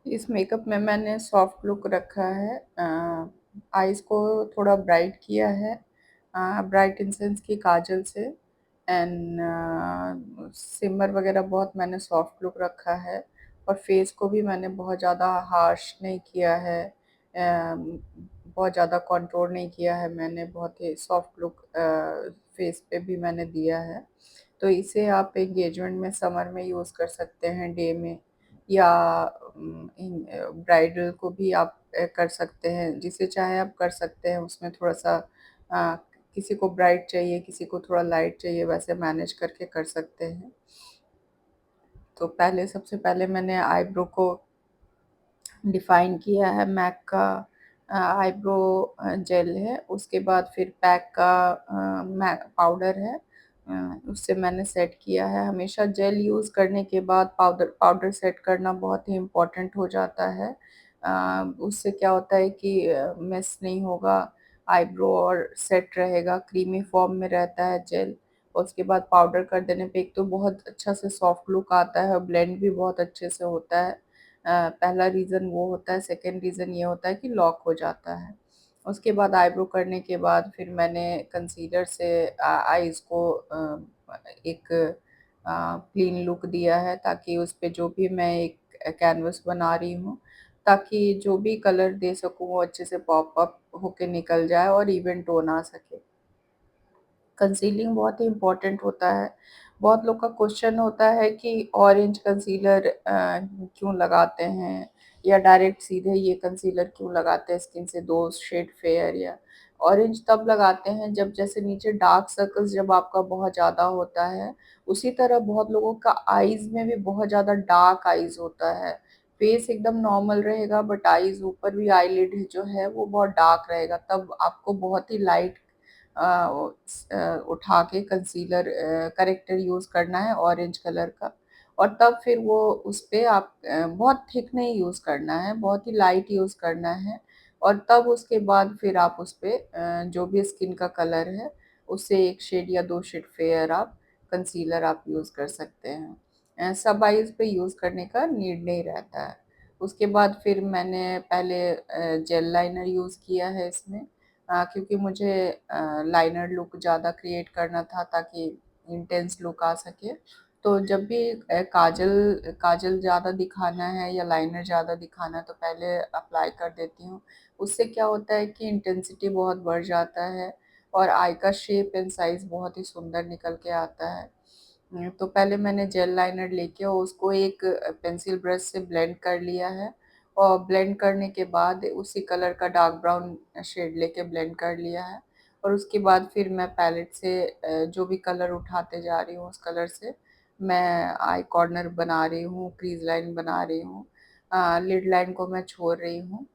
इस मेकअप में मैंने सॉफ्ट लुक रखा है। आईज़ को थोड़ा ब्राइट किया है, ब्राइट इन सेंस की काजल से। एंड सिमर वगैरह बहुत मैंने सॉफ्ट लुक रखा है। और फेस को भी मैंने बहुत ज़्यादा हार्श नहीं किया है, बहुत ज़्यादा कंटूर नहीं किया है मैंने, बहुत ही सॉफ्ट लुक फेस पे भी मैंने दिया है। तो इसे आप एंगेजमेंट में समर में यूज़ कर सकते हैं, डे में, या ब्राइडल को भी आप कर सकते हैं, जिसे चाहे आप कर सकते हैं। उसमें थोड़ा-सा अ, किसी को ब्राइट चाहिए, किसी को थोड़ा लाइट चाहिए, वैसे मैनेज करके कर सकते हैं। तो पहले सबसे पहले मैंने आईब्रो को डिफ़ाइन किया है। मैक का आईब्रो जेल है, उसके बाद फिर पैक का मैक पाउडर है, उससे मैंने सेट किया है। हमेशा जेल यूज़ करने के बाद पाउडर पाउडर सेट करना बहुत ही इम्पोर्टेंट हो जाता है। उससे क्या होता है कि मिस नहीं होगा आईब्रो, और सेट रहेगा, क्रीमी फॉर्म में रहता है जेल। और उसके बाद पाउडर कर देने पे एक तो बहुत अच्छा से सॉफ्ट लुक आता है और ब्लेंड भी बहुत अच्छे से होता है। पहला रीज़न वो होता है, सेकंड रीज़न ये होता है कि लॉक हो जाता है। उसके बाद आईब्रो करने के बाद फिर मैंने कंसीलर से आईज़ को एक क्लीन लुक दिया है, ताकि उस पे जो भी मैं एक कैनवस बना रही हूँ, ताकि जो भी कलर दे सकूँ वो अच्छे से पॉप अप होके निकल जाए और इवन टोन आ सके। कंसीलिंग बहुत ही इम्पोर्टेंट होता है। बहुत लोग का क्वेश्चन होता है कि ऑरेंज कंसीलर क्यों लगाते हैं, या डायरेक्ट सीधे ये कंसीलर क्यों लगाते हैं स्किन से 2 शेड फेयर, या ऑरेंज तब लगाते हैं जब जैसे नीचे डार्क सर्कल्स जब आपका बहुत ज़्यादा होता है, उसी तरह बहुत लोगों का आईज़ में भी बहुत ज़्यादा डार्क आईज़ होता है। फेस एकदम नॉर्मल रहेगा बट आईज़ ऊपर भी आईलिड जो है वो बहुत डार्क रहेगा, तब आपको बहुत ही लाइट उठा के कंसीलर करेक्टर यूज़ करना है ऑरेंज कलर का। और तब फिर वो उस पे आप बहुत थिक नहीं यूज़ करना है, बहुत ही लाइट यूज़ करना है। और तब उसके बाद फिर आप उस पे जो भी स्किन का कलर है, उससे 1 शेड या 2 शेड फेयर आप कंसीलर आप यूज़ कर सकते हैं। सब आइज़ पे यूज़ करने का नीड नहीं रहता है। उसके बाद फिर मैंने पहले जेल लाइनर यूज़ किया है इसमें, क्योंकि मुझे लाइनर लुक ज़्यादा क्रिएट करना था, ताकि इंटेंस लुक आ सके। तो जब भी काजल काजल ज़्यादा दिखाना है या लाइनर ज़्यादा दिखाना है, तो पहले अप्लाई कर देती हूँ। उससे क्या होता है कि इंटेंसिटी बहुत बढ़ जाता है और आई का शेप एंड साइज़ बहुत ही सुंदर निकल के आता है। तो पहले मैंने जेल लाइनर लेके और उसको एक पेंसिल ब्रश से ब्लेंड कर लिया है, और ब्लेंड करने के बाद उसी कलर का डार्क ब्राउन शेड लेके ब्लेंड कर लिया है। और उसके बाद फिर मैं पैलेट से जो भी कलर उठाते जा रही हूँ उस कलर से मैं आई कॉर्नर बना रही हूँ, क्रीज लाइन बना रही हूँ, लिड लाइन को मैं छोड़ रही हूँ।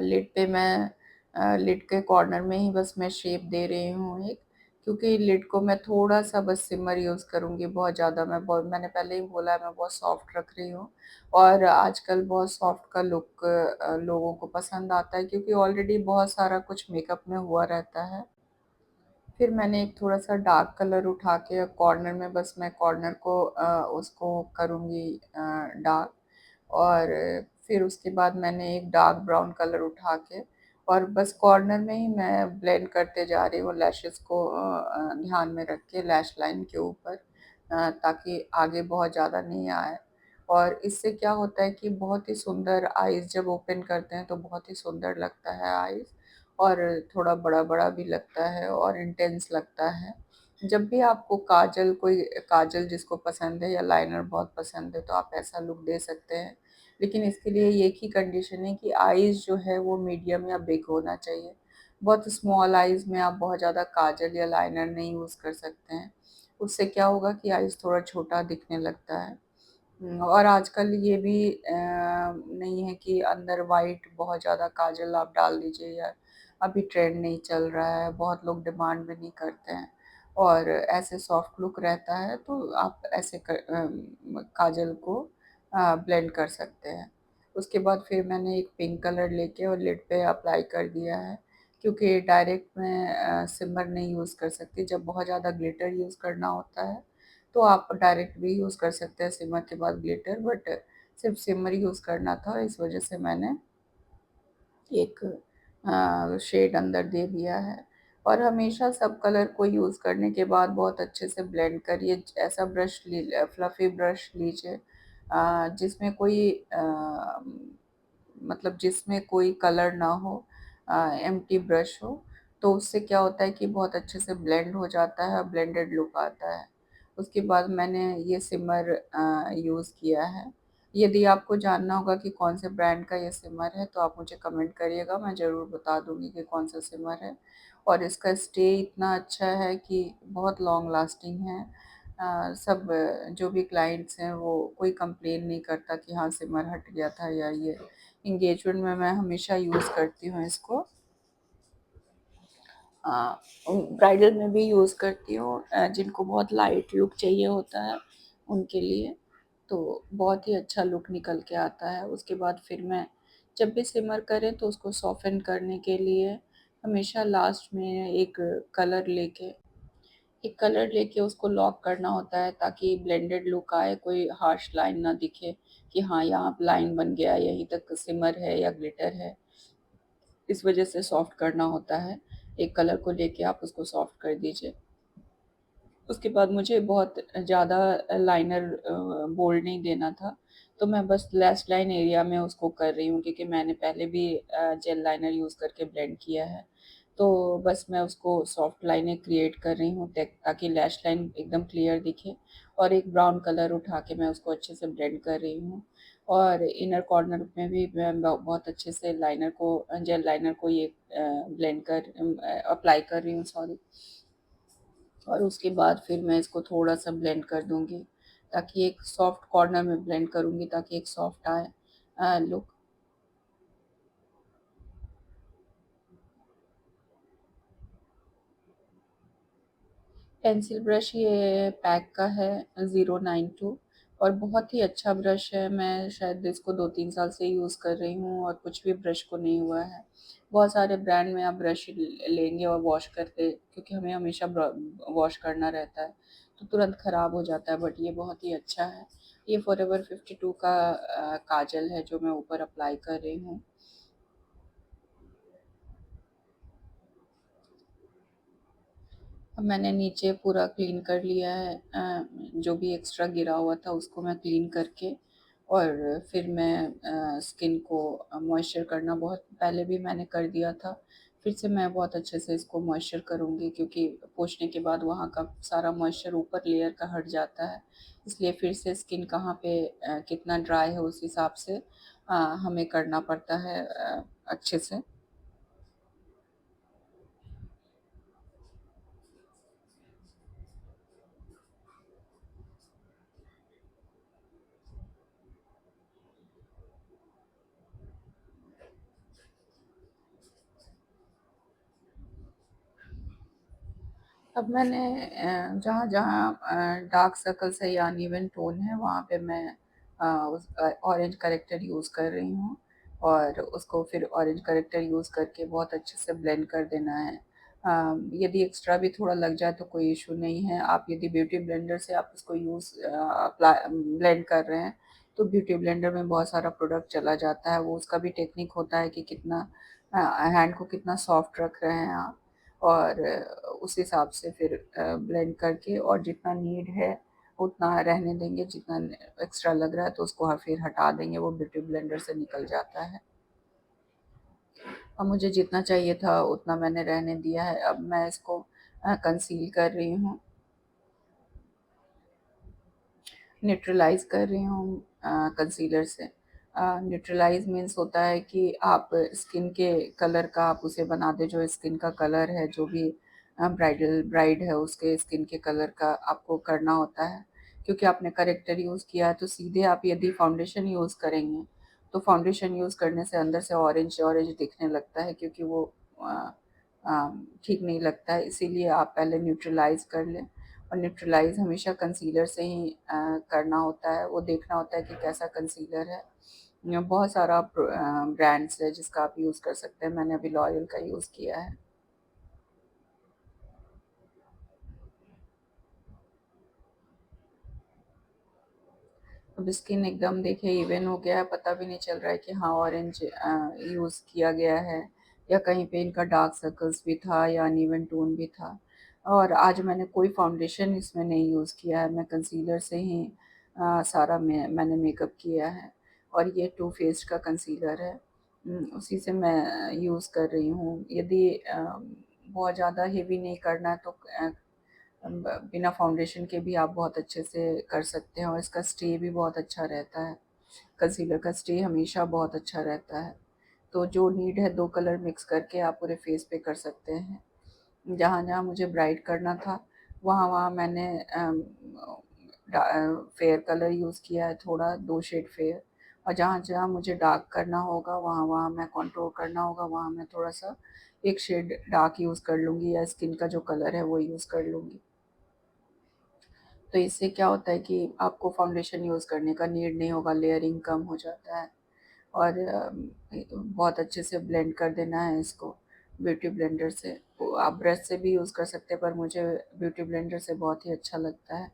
लिड पे मैं लिड के कॉर्नर में ही बस मैं शेप दे रही हूँ एक, क्योंकि लिड को मैं थोड़ा-सा बस सिमर यूज़ करूँगी, बहुत ज़्यादा मैंने पहले ही बोला है मैं बहुत सॉफ्ट रख रही हूँ। और आजकल बहुत सॉफ्ट का लुक लोगों को पसंद आता है, क्योंकि ऑलरेडी बहुत सारा कुछ मेकअप में हुआ रहता है। फिर मैंने एक थोड़ा-सा डार्क कलर उठा के कॉर्नर में बस मैं कॉर्नर को उसको करूँगी डार्क। और फिर उसके बाद मैंने एक डार्क ब्राउन कलर उठा के और बस कॉर्नर में ही मैं ब्लेंड करते जा रही हूँ लैशेस को ध्यान में रख के लैश लाइन के ऊपर, ताकि आगे बहुत ज़्यादा नहीं आए। और इससे क्या होता है कि बहुत ही सुंदर आईज़ जब ओपन करते हैं तो बहुत ही सुंदर लगता है आईज़, और थोड़ा बड़ा-बड़ा भी लगता है और इंटेंस लगता है। जब भी आपको काजल कोई काजल जिसको पसंद है या लाइनर बहुत पसंद है तो आप ऐसा लुक दे सकते हैं। लेकिन इसके लिए एक ही कंडीशन है कि आईज़ जो है वो मीडियम या बिग होना चाहिए। बहुत स्मॉल आईज़ में आप बहुत ज़्यादा काजल या लाइनर नहीं यूज़ कर सकते हैं। उससे क्या होगा कि आईज़ थोड़ा छोटा दिखने लगता है। और आजकल ये भी नहीं है कि अंदर वाइट बहुत ज़्यादा काजल आप डाल दीजिए, या अभी ट्रेंड नहीं चल रहा है, बहुत लोग डिमांड भी नहीं करते हैं और ऐसे सॉफ्ट लुक रहता है, तो आप ऐसे काजल को ब्लेंड कर सकते हैं। उसके बाद फिर मैंने एक पिंक कलर लेके और लिड पे अप्लाई कर दिया है, क्योंकि डायरेक्ट मैं सिमर नहीं यूज़ कर सकती। जब बहुत ज़्यादा ग्लिटर यूज़ करना होता है तो आप डायरेक्ट भी यूज़ कर सकते हैं सिमर के बाद ग्लिटर, बट सिर्फ सिमर यूज़ करना था, इस वजह से मैंने एक शेड अंदर दे दिया है। और हमेशा सब कलर को यूज़ करने के बाद बहुत अच्छे से ब्लेंड करिए। ऐसा ब्रश फ्लफ़ी ब्रश लीजिए जिसमें कोई मतलब जिसमें कोई कलर ना हो, एम्प्टी ब्रश हो, तो उससे क्या होता है कि बहुत अच्छे से ब्लेंड हो जाता है, ब्लेंडेड लुक आता है। उसके बाद मैंने ये सिमर यूज़ किया है। यदि आपको जानना होगा कि कौन से ब्रांड का ये सिमर है, तो आप मुझे कमेंट करिएगा, मैं ज़रूर बता दूँगी कि कौन सा सिमर है। और इसका स्टे इतना अच्छा है कि बहुत लॉन्ग लास्टिंग है। सब जो भी क्लाइंट्स हैं वो कोई कंप्लेन नहीं करता कि हाँ सिमर हट गया था या ये। एंगेजमेंट में मैं हमेशा यूज़ करती हूँ इसको। ब्राइडल में भी यूज़ करती हूँ, जिनको बहुत लाइट लुक चाहिए होता है उनके लिए, तो बहुत ही अच्छा लुक निकल के आता है। उसके बाद फिर मैं जब भी सिमर करें तो उसको सॉफ़न करने के लिए हमेशा लास्ट में एक कलर लेके उसको लॉक करना होता है, ताकि ब्लेंडेड लुक आए, कोई हार्श लाइन ना दिखे कि हाँ यहाँ लाइन बन गया, यहीं तक सिमर है या ग्लिटर है। इस वजह से सॉफ्ट करना होता है। एक कलर को लेके आप उसको सॉफ्ट कर दीजिए। उसके बाद मुझे बहुत ज़्यादा लाइनर बोल्ड नहीं देना था, तो मैं बस लैश लाइन एरिया में उसको कर रही हूँ, क्योंकि मैंने पहले भी जेल लाइनर यूज़ करके ब्लेंड किया है। तो बस मैं उसको सॉफ्ट लाइनें क्रिएट कर रही हूँ ताकि लैश लाइन एकदम क्लियर दिखे। और एक ब्राउन कलर उठा के मैं उसको अच्छे से ब्लेंड कर रही हूँ। और इनर कॉर्नर में भी मैं बहुत अच्छे से लाइनर को जेल लाइनर को ये ब्लेंड कर अप्लाई कर रही हूँ, सॉरी। और उसके बाद फिर मैं इसको थोड़ा-सा ब्लेंड कर दूँगी, ताकि एक सॉफ्ट कॉर्नर में ब्लेंड करूँगी ताकि एक सॉफ्ट आए लुक। पेंसिल ब्रश ये पैक का है 092, और बहुत ही अच्छा ब्रश है। मैं शायद इसको 2-3 साल से यूज़ कर रही हूँ और कुछ भी ब्रश को नहीं हुआ है। बहुत सारे ब्रांड में आप ब्रश लेंगे और वॉश करके, क्योंकि हमें हमेशा वॉश करना रहता है, तो तुरंत ख़राब हो जाता है, बट ये बहुत ही अच्छा है। ये फॉरएवर 52 का काजल है जो मैं ऊपर अप्लाई कर रही हूँ। अब मैंने नीचे पूरा क्लीन कर लिया है, जो भी एक्स्ट्रा गिरा हुआ था उसको मैं क्लीन करके, और फिर मैं स्किन को मॉइस्चर करना बहुत पहले भी मैंने कर दिया था। फिर से मैं बहुत अच्छे से इसको मॉइस्चर करूँगी, क्योंकि पोंछने के बाद वहाँ का सारा मॉइस्चर ऊपर लेयर का हट जाता है। इसलिए फिर से स्किन कहाँ पे कितना ड्राई है उस हिसाब से हमें करना पड़ता है अच्छे से। अब मैंने जहाँ-जहाँ डार्क सर्कल्स है या अनइवन टोन है, वहाँ पे मैं उस ऑरेंज करेक्टर यूज़ कर रही हूँ, और उसको फिर ऑरेंज करेक्टर यूज़ करके बहुत अच्छे से ब्लेंड कर देना है। यदि एक्स्ट्रा भी थोड़ा लग जाए तो कोई इश्यू नहीं है। आप यदि ब्यूटी ब्लेंडर से आप इसको ब्लेंड कर रहे हैं, तो ब्यूटी ब्लेंडर में बहुत सारा प्रोडक्ट चला जाता है। वो उसका भी टेक्निक होता है कि कितना हैंड को कितना सॉफ्ट रख रहे हैं आप, और उस हिसाब से फिर ब्लेंड करके, और जितना नीड है उतना रहने देंगे, जितना एक्स्ट्रा लग रहा है तो उसको फिर हटा देंगे, वो ब्यूटी ब्लेंडर से निकल जाता है। अब मुझे जितना चाहिए था उतना मैंने रहने दिया है। अब मैं इसको कंसील कर रही हूँ, न्यूट्रलाइज़ कर रही हूँ कंसीलर से। न्यूट्रलाइज़ मीन्स होता है कि आप स्किन के कलर का आप उसे बना दें, जो स्किन का कलर है, जो भी ब्राइड है उसके स्किन के कलर का आपको करना होता है। क्योंकि आपने करेक्टर यूज़ किया है, तो सीधे आप यदि फाउंडेशन यूज़ करेंगे, तो फाउंडेशन यूज़ करने से अंदर से ऑरेंज-ऑरेंज दिखने लगता है, क्योंकि वो अ ठीक नहीं लगता है। इसीलिए आप पहले न्यूट्रलाइज़ कर लें, और न्यूट्रलाइज़ हमेशा कंसीलर से ही करना होता है। वो देखना होता है कि कैसा कंसीलर है। बहुत सारा ब्रांड्स है जिसका आप यूज़ कर सकते हैं। मैंने अभी लॉरियल का यूज़ किया है। अब स्किन एकदम देखिए इवन हो गया है, पता भी नहीं चल रहा है कि हाँ ऑरेंज यूज़ किया गया है या कहीं पे इनका डार्क सर्कल्स भी था या अनइवन टोन भी था। और आज मैंने कोई फाउंडेशन इसमें नहीं यूज़ किया है, मैं कंसीलर से ही सारा मैंने मेकअप किया है। और ये टू फेस्ड का कंसीलर है, उसी से मैं यूज़ कर रही हूँ। यदि बहुत ज़्यादा हेवी नहीं करना है तो बिना फाउंडेशन के भी आप बहुत अच्छे से कर सकते हैं, और इसका स्टे भी बहुत अच्छा रहता है। कंसीलर का स्टे हमेशा बहुत अच्छा रहता है। तो जो नीड है 2 कलर मिक्स करके आप पूरे फेस पे कर सकते हैं। जहाँ-जहाँ मुझे ब्राइट करना था, वहाँ-वहाँ मैंने फेयर कलर यूज़ किया है थोड़ा, 2 शेड फेयर। और जहाँ-जहाँ मुझे डार्क करना होगा, वहाँ-वहाँ मैं कंटूर करना होगा, वहाँ मैं थोड़ा-सा 1 शेड डार्क यूज़ कर लूँगी या स्किन का जो कलर है वो यूज़ कर लूँगी। तो इससे क्या होता है कि आपको फाउंडेशन यूज़ करने का नीड नहीं होगा, लेयरिंग कम हो जाता है। और बहुत अच्छे से ब्लेंड कर देना है इसको ब्यूटी ब्लेंडर से। आप ब्रश से भी यूज़ कर सकते हैं, पर मुझे ब्यूटी ब्लेंडर से बहुत ही अच्छा लगता है।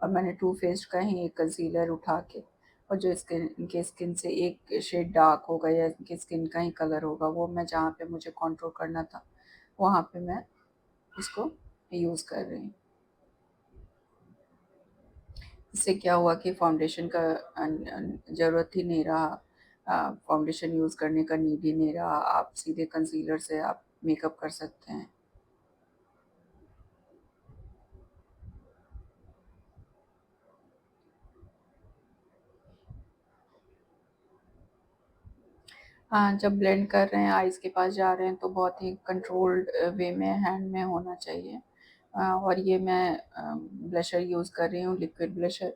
और मैंने टू फेस्ड का ही एक कंसीलर उठा के, और जो स्किन इनके स्किन से एक शेड डार्क होगा या इनकी स्किन का ही कलर होगा, वो मैं जहाँ पे मुझे कंट्रोल करना था वहाँ पे मैं इसको यूज़ कर रही हूँ। इससे क्या हुआ कि फाउंडेशन का ज़रूरत ही नहीं रहा, फाउंडेशन यूज़ करने का नीड ही नहीं रहा, आप सीधे कंसीलर से आप मेकअप कर सकते हैं। हाँ, जब ब्लेंड कर रहे हैं, आइज़ के पास जा रहे हैं, तो बहुत ही कंट्रोल्ड वे में हैंड में होना चाहिए। और ये मैं ब्लशर यूज़ कर रही हूँ, लिक्विड ब्लशर।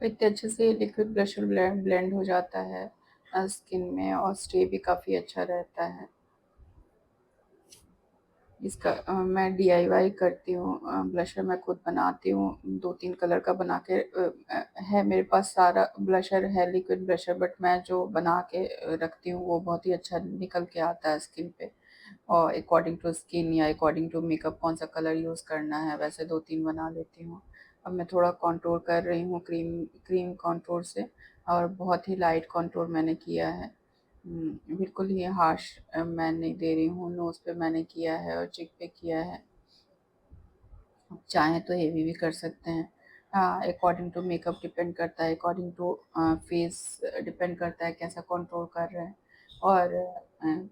इतने अच्छे से लिक्विड ब्लशर ब्लेंड हो जाता है स्किन में, और स्टे भी काफ़ी अच्छा रहता है। इसका मैं डीआईवाई करती हूँ, ब्लशर मैं खुद बनाती हूँ, 2-3 कलर का बना के है मेरे पास सारा ब्लशर है, लिक्विड ब्लशर, बट मैं जो बना के रखती हूँ वो बहुत ही अच्छा निकल के आता है स्किन पे। और अकॉर्डिंग टू स्किन या अकॉर्डिंग टू मेकअप कौन सा कलर यूज़ करना है, वैसे 2-3 बना लेती हूँ। अब मैं थोड़ा कॉन्टूर कर रही हूँ क्रीम क्रीम कॉन्टूर से, और बहुत ही लाइट कॉन्टूर मैंने किया है। बिल्कुल ही हार्श मैं नहीं दे रही हूँ, नोज़ पे मैंने किया है और चिक पे किया है। चाहें तो हेवी भी कर सकते हैं। हाँ, अकॉर्डिंग टू मेकअप डिपेंड करता है, अकॉर्डिंग टू फेस डिपेंड करता है कैसा कंट्रोल कर रहे हैं। और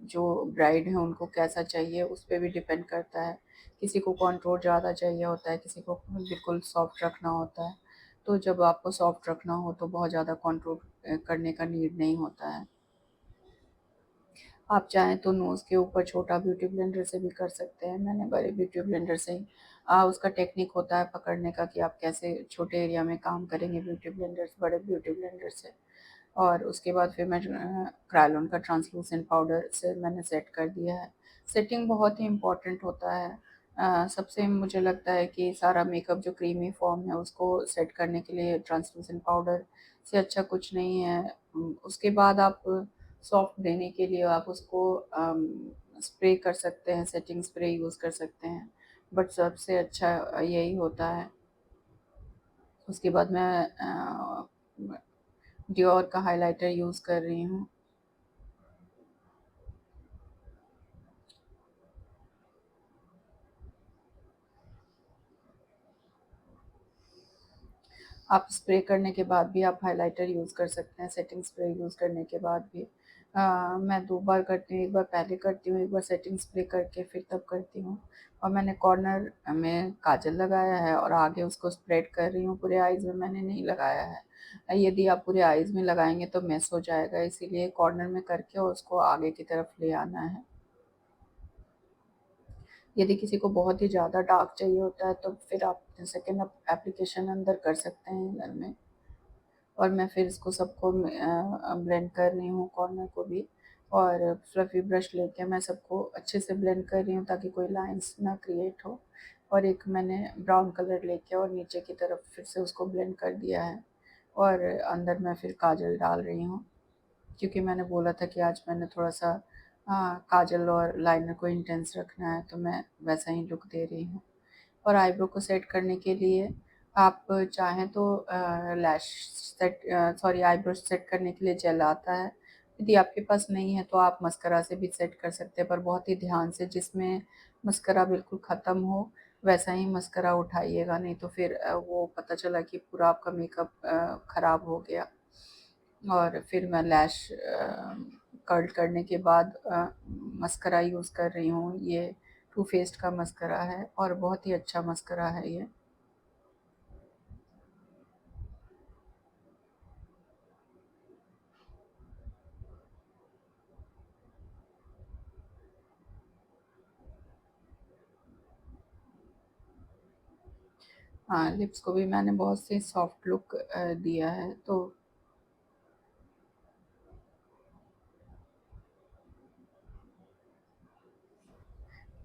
जो ब्राइड है उनको कैसा चाहिए उस पे भी डिपेंड करता है। किसी को कंट्रोल ज़्यादा चाहिए होता है, किसी को बिल्कुल सॉफ्ट रखना होता है। तो जब आपको सॉफ्ट रखना हो तो बहुत ज़्यादा कंट्रोल करने का नीड नहीं होता है। आप चाहें तो नोज़ के ऊपर छोटा ब्यूटी ब्लेंडर से भी कर सकते हैं। मैंने बड़े ब्यूटी ब्लेंडर से ही उसका टेक्निक होता है पकड़ने का कि आप कैसे छोटे एरिया में काम करेंगे ब्यूटी ब्लेंडर से, बड़े ब्यूटी ब्लेंडर से। और उसके बाद फिर मैं क्रायोलन का ट्रांसलूसेंट पाउडर से मैंने सेट कर दिया है। सेटिंग बहुत ही इम्पोर्टेंट होता है। सबसे मुझे लगता है कि सारा मेकअप जो क्रीमी फॉर्म है उसको सेट करने के लिए ट्रांसलूसेंट पाउडर से अच्छा कुछ नहीं है। उसके बाद आप सॉफ्ट देने के लिए आप उसको स्प्रे कर सकते हैं, सेटिंग स्प्रे यूज़ कर सकते हैं, बट सबसे अच्छा यही होता है। उसके बाद मैं डियोर का हाइलाइटर यूज़ कर रही हूँ। आप स्प्रे करने के बाद भी आप हाइलाइटर यूज़ कर सकते हैं, सेटिंग स्प्रे यूज़ करने के बाद भी। मैं 2 बार करती हूँ, एक बार पहले करती हूँ, एक बार सेटिंग स्प्रे करके फिर तब करती हूँ। और मैंने कॉर्नर में काजल लगाया है और आगे उसको स्प्रेड कर रही हूँ, पूरे आइज़ में मैंने नहीं लगाया है। यदि आप पूरे आइज़ में लगाएँगे तो मेस हो जाएगा, इसीलिए कॉर्नर में करके और उसको आगे की तरफ ले आना है। यदि किसी को बहुत ही ज़्यादा डार्क चाहिए होता है तो फिर आप सेकंड एप्लीकेशन अंदर कर सकते हैं घर में। और मैं फिर इसको सबको ब्लेंड कर रही हूँ, कॉर्नर को भी, और फ्लफ़ी ब्रश लेके मैं सबको अच्छे से ब्लेंड कर रही हूँ ताकि कोई लाइन्स ना क्रिएट हो। और एक मैंने ब्राउन कलर लेके और नीचे की तरफ फिर से उसको ब्लेंड कर दिया है और अंदर मैं फिर काजल डाल रही हूँ, क्योंकि मैंने बोला था कि आज मैंने थोड़ा-सा काजल और लाइनर को इंटेंस रखना है, तो मैं वैसा ही लुक दे रही हूँ। और आईब्रो को सेट करने के लिए आप चाहें तो लैश सॉरी आईब्रो सेट करने के लिए जेल आता है। यदि आपके पास नहीं है तो आप मस्करा से भी सेट कर सकते हैं, पर बहुत ही ध्यान से, जिसमें मस्करा बिल्कुल ख़त्म हो वैसा ही मस्करा उठाइएगा, नहीं तो फिर वो पता चला कि पूरा आपका मेकअप ख़राब हो गया। और फिर मैं लैश कर्ल करने के बाद मस्करा यूज़ कर रही हूँ। ये टू फेस्ड का मस्करा है और बहुत ही अच्छा मस्करा है ये। हाँ, लिप्स को भी मैंने बहुत से सॉफ्ट लुक दिया है, तो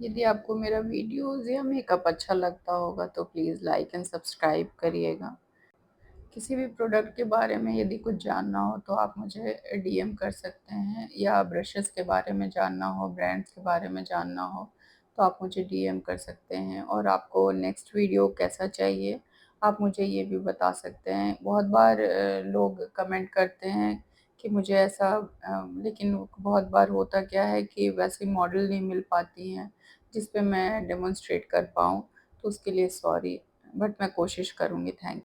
यदि आपको मेरा वीडियोज़ या मेकअप अच्छा लगता होगा तो प्लीज़ लाइक एंड सब्सक्राइब करिएगा। किसी भी प्रोडक्ट के बारे में यदि कुछ जानना हो तो आप मुझे डीएम कर सकते हैं, या ब्रशेज़ के बारे में जानना हो, ब्रांड्स के बारे में जानना हो तो आप मुझे डीएम कर सकते हैं। और आपको नेक्स्ट वीडियो कैसा चाहिए आप मुझे ये भी बता सकते हैं। बहुत बार लोग कमेंट करते हैं कि मुझे ऐसा लेकिन बहुत बार होता क्या है कि वैसी मॉडल नहीं मिल पाती हैं जिस पे मैं डेमोंस्ट्रेट कर पाऊँ, तो उसके लिए सॉरी, बट मैं कोशिश करूँगी। थैंक